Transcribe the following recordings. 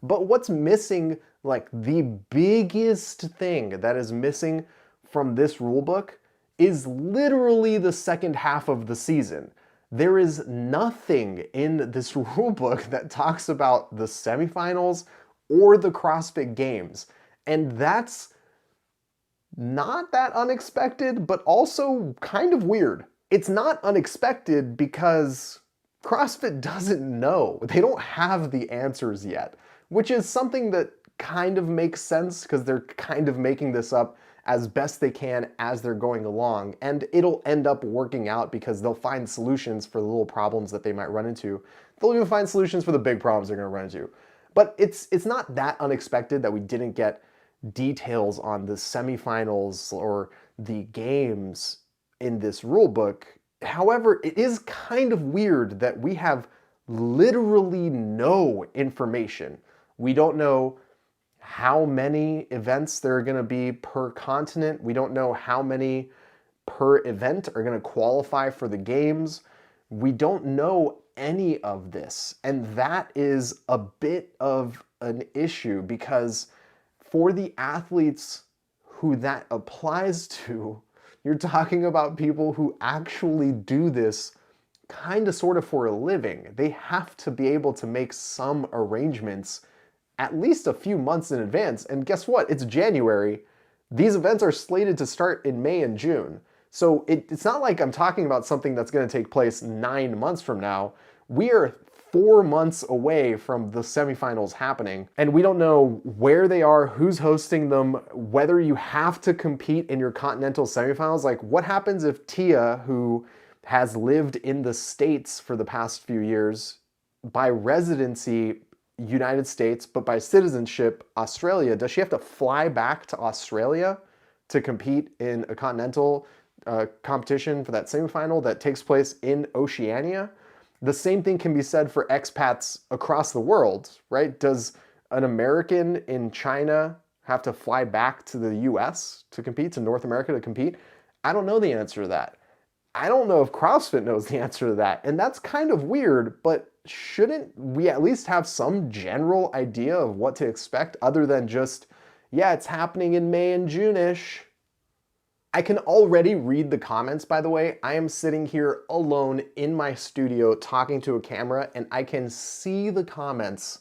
But what's missing, like the biggest thing that is missing from this rulebook is literally the second half of the season. There is nothing in this rulebook that talks about the semifinals or the CrossFit Games. And that's not that unexpected, but also kind of weird. It's not unexpected because CrossFit doesn't know. They don't have the answers yet, which is something that kind of makes sense because they're kind of making this up as best they can as they're going along. And it'll end up working out because they'll find solutions for the little problems that they might run into. They'll even find solutions for the big problems they're going to run into. But it's not that unexpected that we didn't get details on the semifinals or the games in this rulebook. However, it is kind of weird that we have literally no information. We don't know how many events there are going to be per continent. We don't know how many per event are going to qualify for the games. We don't know any of this. And that is a bit of an issue because for the athletes who that applies to, you're talking about people who actually do this kind of sort of for a living. They have to be able to make some arrangements at least a few months in advance. And guess what? It's January. These events are slated to start in May and June. So it's not like I'm talking about something that's going to take place 9 months from now. We are 4 months away from the semifinals happening, and we don't know where they are, who's hosting them, whether you have to compete in your continental semifinals. Like, what happens if Tia, who has lived in the States for the past few years, by residency United States, but by citizenship Australia, does she have to fly back to Australia to compete in a continental competition for that semifinal that takes place in Oceania? The same thing can be said for expats across the world, right? Does an American in China have to fly back to the US to compete, to North America to compete? I don't know the answer to that. I don't know if CrossFit knows the answer to that. And that's kind of weird, but shouldn't we at least have some general idea of what to expect other than just, yeah, it's happening in May and June-ish? I can already read the comments, by the way. I am sitting here alone in my studio talking to a camera, and I can see the comments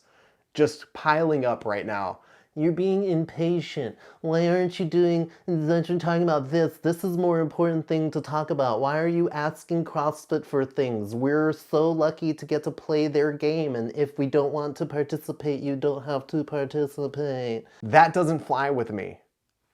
just piling up right now. You're being impatient. Why aren't you talking about this? This is a more important thing to talk about. Why are you asking CrossFit for things? We're so lucky to get to play their game, and if we don't want to participate, you don't have to participate. That doesn't fly with me.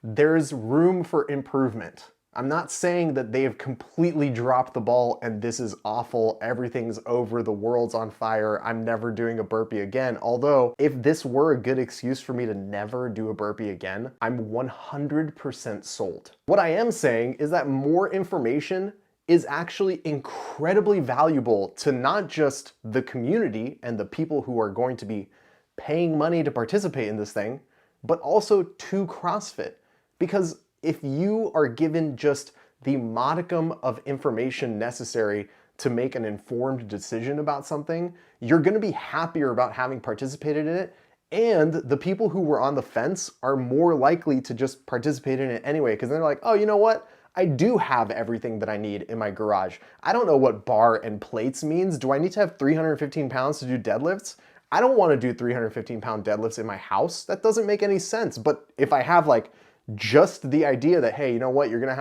There's room for improvement. I'm not saying that they have completely dropped the ball and this is awful, everything's over, the world's on fire, I'm never doing a burpee again. Although, if this were a good excuse for me to never do a burpee again, I'm 100% sold. What I am saying is that more information is actually incredibly valuable to not just the community and the people who are going to be paying money to participate in this thing, but also to CrossFit. Because if you are given just the modicum of information necessary to make an informed decision about something, you're going to be happier about having participated in it, and the people who were on the fence are more likely to just participate in it anyway, because they're like, oh, you know what? I do have everything that I need in my garage. I don't know what bar and plates means. Do I need to have 315 pounds to do deadlifts? I don't want to do 315-pound deadlifts in my house. That doesn't make any sense. But if I have like just the idea that, hey, you know what, you're gonna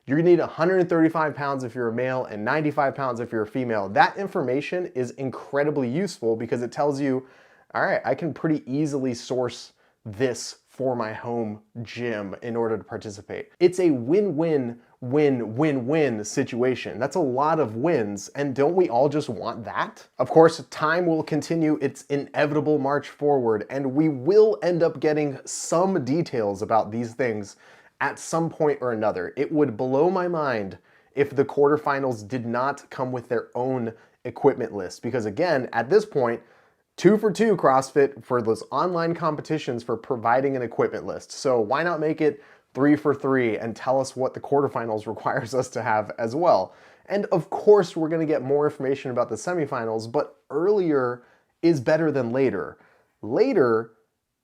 need 135 pounds if you're a male and 95 pounds if you're a female. That information is incredibly useful because it tells you, all right, I can pretty easily source this for my home gym in order to participate. It's a win-win, win-win-win situation. That's a lot of wins, and don't we all just want that? Of course, time will continue its inevitable march forward, and we will end up getting some details about these things at some point or another. It would blow my mind if the quarterfinals did not come with their own equipment list, because again, at this point, 2 for 2 CrossFit for those online competitions for providing an equipment list. So why not make it 3 for 3 and tell us what the quarterfinals requires us to have as well? And of course, we're gonna get more information about the semifinals, but earlier is better than later. later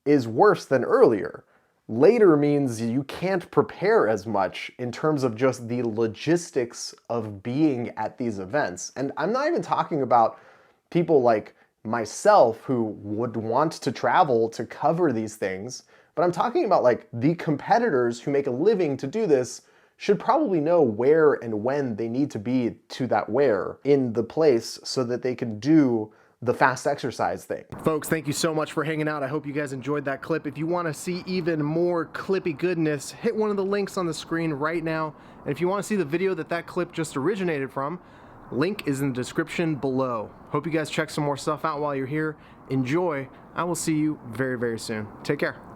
is worse than earlier. Later means you can't prepare as much in terms of just the logistics of being at these events. And I'm not even talking about people like myself who would want to travel to cover these things, but I'm talking about like the competitors who make a living to do this should probably know where and when they need to be to that where in the place so that they can do the fast exercise thing. Folks, thank you so much for hanging out. I hope you guys enjoyed that clip. If you want to see even more clippy goodness, hit one of the links on the screen right now. And if you want to see the video that clip just originated from, link is in the description below. Hope you guys check some more stuff out while you're here. Enjoy. I will see you very, very soon. Take care.